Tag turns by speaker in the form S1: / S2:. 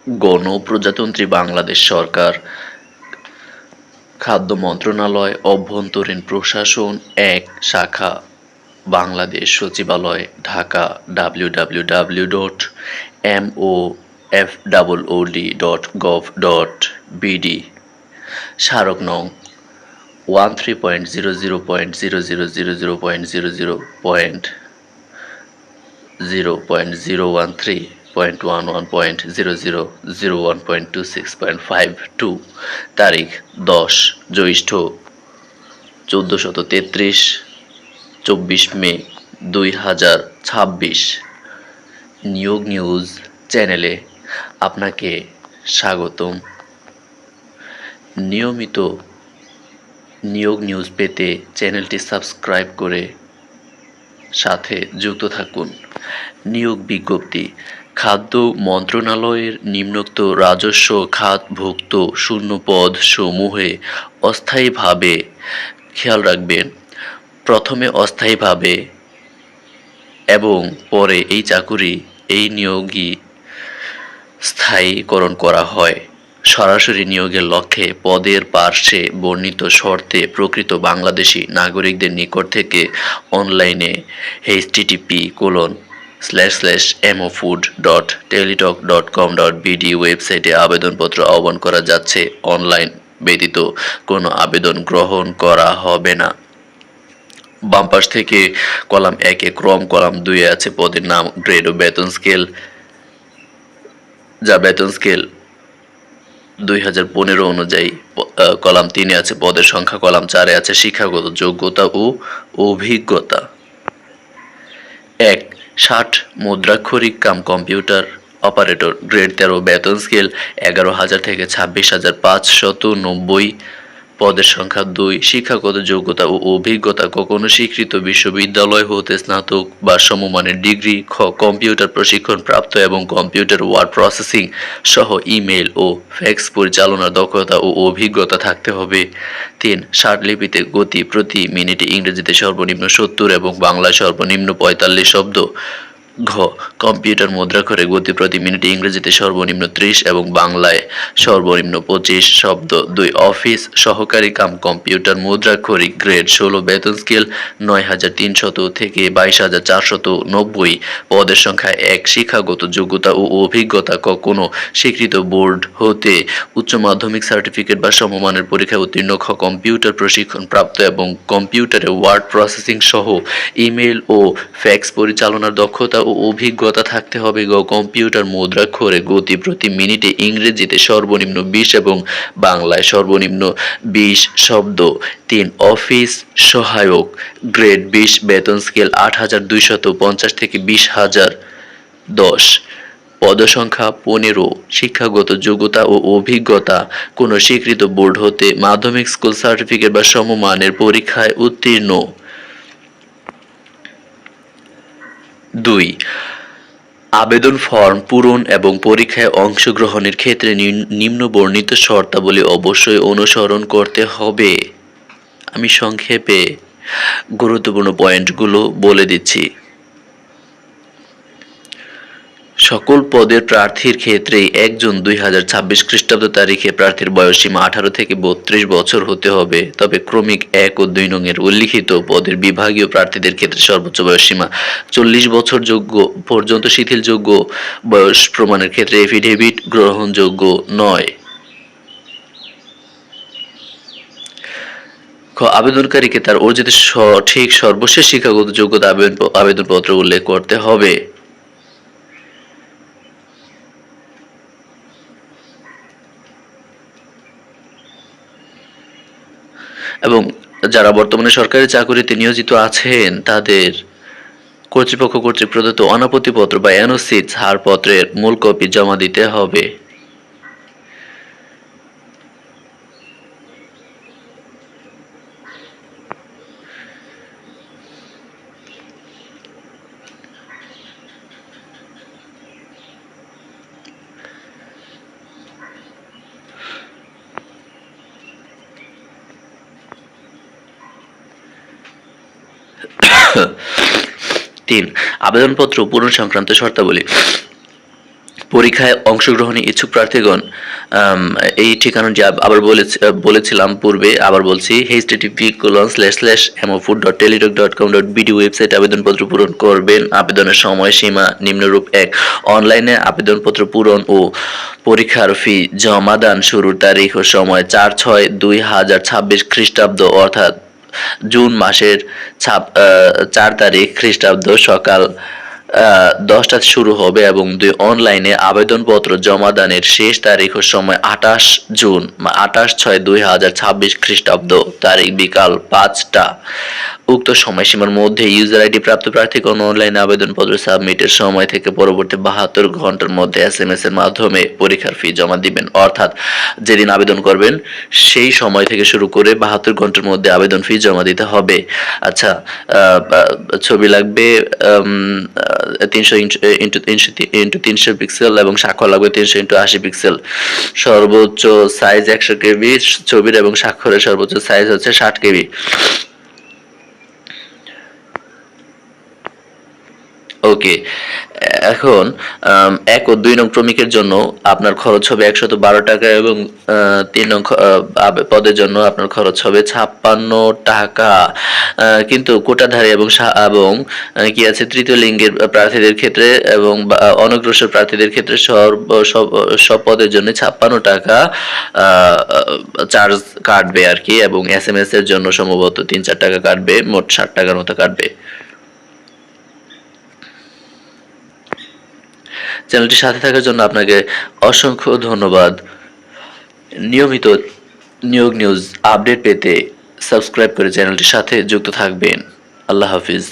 S1: গণপ্রজাতন্ত্রী বাংলাদেশ সরকার, খাদ্য মন্ত্রণালয়, অভ্যন্তরীণ প্রশাসন ১ শাখা, বাংলাদেশ সচিবালয়, ঢাকা, www.moffwod.gov.bd, স্মারক নং 13.00000.000.11.00001.26.52, তারিখ ১০ জ্যৈষ্ঠ ১৪৩৩, ২৪ মে ২০২৬। নিয়োগ নিউজ চ্যানেলে আপনাকে স্বাগতম। নিয়মিত নিয়োগ নিউজ পেতে চ্যানেলটি সাবস্ক্রাইব করে সাথে যুক্ত থাকুন। নিয়োগ বিজ্ঞপ্তি। খাদ্য মন্ত্রণালয়ের নিম্নোক্ত রাজস্ব খাতভুক্ত শূন্যপদ সমূহে অস্থায়ীভাবে, খেয়াল রাখবেন, প্রথমে অস্থায়ীভাবে এবং পরে এই নিয়োগই স্থায়ীকরণ করা হয়। সরাসরি নিয়োগের লক্ষ্যে পদের পার্শ্বে বর্ণিত শর্তে প্রকৃত বাংলাদেশী নাগরিকদের নিকট থেকে অনলাইনে http://mofood.teletalk.com.bd ওয়েবসাইটে আবেদনপত্র আহ্বান করা যাচ্ছে। অনলাইন ব্যতীত কোনো আবেদন গ্রহণ করা হবে না। বাম পাশ থেকে কলাম ১-এ ক্রম, কলাম ২-এ আছে পদের নাম, গ্রেড ও বেতন স্কেল, যা বেতন স্কেল ২০১৫ অনুযায়ী। কলাম ৩-এ আছে পদের সংখ্যা, কলাম ৪-এ আছে শিক্ষাগত যোগ্যতা ও অভিজ্ঞতা। ১. ৬০ মুদ্রাক্ষরিক কাম কম্পিউটার অপারেটর, গ্রেড ১৩, বেতন স্কেল ১১,০০০ থেকে ২৬,৫৯০। পদের সংখ্যা ২. শিক্ষাগত যোগ্যতা ও অভিজ্ঞতা: কোনো স্বীকৃত বিশ্ববিদ্যালয় হতে স্নাতক বা সমমানের ডিগ্রি। খ. কম্পিউটার প্রশিক্ষণ প্রাপ্ত এবং কম্পিউটার ওয়ার্ড প্রসেসিং সহ ইমেইল ও ফ্যাক্স পরিচালনার দক্ষতা ও অভিজ্ঞতা থাকতে হবে। ৩. ষাটলিপিতে গতি প্রতি মিনিটে ইংরেজিতে সর্বনিম্ন ৭০ এবং বাংলায় সর্বনিম্ন ৪৫ শব্দ। ঘ. কম্পিউটার মুদ্রাক্ষরে গতি প্রতি মিনিটে ইংরেজিতে সর্বনিম্ন ৩০ এবং বাংলায় সর্বনিম্ন ২৫ শব্দ। ২. অফিস সহকারী কাম কম্পিউটার মুদ্রাক্ষরিক, গ্রেড ১৬, বেতন স্কেল ৯,৩০০ থেকে ২২,৪৯০। পদের সংখ্যা ১. শিক্ষাগত যোগ্যতা ও অভিজ্ঞতা: ক. কোনো স্বীকৃত বোর্ড হতে উচ্চ মাধ্যমিক সার্টিফিকেট বা সমমানের পরীক্ষায় উত্তীর্ণ। খ. কম্পিউটার প্রশিক্ষণ প্রাপ্ত এবং কম্পিউটারে ওয়ার্ড প্রসেসিং সহ ইমেইল ও ফ্যাক্স পরিচালনার দক্ষতা ও অভিজ্ঞতা থাকতে হবে। গ. কম্পিউটার মুদ্রাক্ষরে গতি প্রতি মিনিটে ইংরেজিতে সর্বনিম্ন ২০ এবং বাংলায় সর্বনিম্ন ২০ শব্দ। ৩. অফিস সহায়ক, গ্রেড ২০, বেতন স্কেল ৮,২৫০ থেকে ২০,০১০। পদসংখ্যা ১৫। শিক্ষাগত যোগ্যতা ও অভিজ্ঞতা: কোনো স্বীকৃত বোর্ড হতে মাধ্যমিক স্কুল সার্টিফিকেট বা সমমানের পরীক্ষায় উত্তীর্ণ। ২. আবেদন ফর্ম পূরণ এবং পরীক্ষায় অংশগ্রহণের ক্ষেত্রে নিম্নবর্ণিত শর্তাবলী অবশ্যই অনুসরণ করতে হবে। আমি সংক্ষেপে গুরুত্বপূর্ণ পয়েন্টগুলো বলে দিচ্ছি। সকল পদের প্রার্থীর ক্ষেত্রেই ১ জুন ২০২৬ খ্রিস্টাব্দ তারিখে প্রার্থীর বয়সসীমা ১৮ থেকে ৩২ বছর হতে হবে। তবে ক্রমিক ১ ও ২ নংয়ের উল্লিখিত পদের বিভাগীয় প্রার্থীদের ক্ষেত্রে সর্বোচ্চ বয়সসীমা ৪০ বছর পর্যন্ত শিথিলযোগ্য। বয়স প্রমাণের ক্ষেত্রে এফিডেভিট গ্রহণযোগ্য নয়। খ. আবেদনকারীকে তার অর্জিত সঠিক সর্বশেষ শিক্ষাগত যোগ্যতা আবেদনপত্রে উল্লেখ করতে হবে। এবং যারা বর্তমানে সরকারি চাকুরিতে নিয়োজিত আছেন তাদের কর্তৃপক্ষ কর্তৃক প্রদত্ত অনাপত্তিপত্র বা এনওসি ছাড়পত্রের মূল কপি জমা দিতে হবে। তিন, আবেদনপত্র পূরণ সংক্রান্ত শর্তাবলী। পরীক্ষায় অংশগ্রহণে ইচ্ছুক প্রার্থীগণ এই ঠিকানাটি আবার বলেছিলাম পূর্বে, আবার বলছি http://mofood.teletalk.com.bd ওয়েবসাইট আবেদনপত্র পূরণ করবেন। আবেদনের সময়সীমা নিম্নরূপ: ১. অনলাইনে আবেদনপত্র পূরণ ও পরীক্ষার ফি জমা দান শুরুর তারিখ ও সময় ৪/৬/২০২৬ খ্রিস্টাব্দ অর্থাৎ জুন মাসের ৪ তারিখ খ্রিস্টাব্দ সকাল 10টায় শুরু হবে এবং ২. অনলাইনে আবেদনপত্র জমা দানের শেষ তারিখ ও সময় ২৮/৬/২০২৬ খ্রিস্টাব্দ তারিখ বিকাল ৫টা। উক্ত সময়সীমার মধ্যে ইউজার আইডি প্রাপ্ত প্রার্থীগণ অনলাইনে আবেদনপত্র সাবমিটের সময় থেকে পরবর্তী ৭২ ঘন্টার মধ্যে SMS এর মাধ্যমে পরীক্ষার ফি জমা দিবেন। অর্থাৎ যেদিন আবেদন করবেন সেই সময় থেকে শুরু করে ৭২ ঘন্টার মধ্যে আবেদন ফি জমা দিতে হবে। আচ্ছা, ছবি লাগবে 300x300 পিক্সেল এবং স্বাক্ষর লাগবে 300x80 পিক্সেল। সর্বোচ্চ সাইজ 100 কেবি ছবির এবং স্বাক্ষরের সর্বোচ্চ সাইজ হচ্ছে 60 কেবি। ওকে, এখন ১ ও ২ নং ক্রমিকের জন্য আপনার খরচ হবে ১১২ টাকা এবং ৩ নং পদের জন্য আপনার খরচ হবে ৫৬ টাকা। কিন্তু কোটাধারী এবং কি আছে তৃতীয় লিঙ্গের প্রার্থীদের ক্ষেত্রে এবং অনগ্রসর প্রার্থীদের ক্ষেত্রে সব পদের জন্য ৫৬ টাকা চার্জ কাটবে আর কি, এবং SMS এর জন্য সম্ভবত ৩-৪ টাকা কাটবে, মোট ৬০ টাকার মতো কাটবে। চ্যানেলটির সাথে থাকার জন্য আপনাকে অসংখ্য ধন্যবাদ। নিয়মিত নিয়োগ নিউজ আপডেট পেতে সাবস্ক্রাইব করে চ্যানেলটির সাথে যুক্ত থাকবেন। আল্লাহ হাফিজ।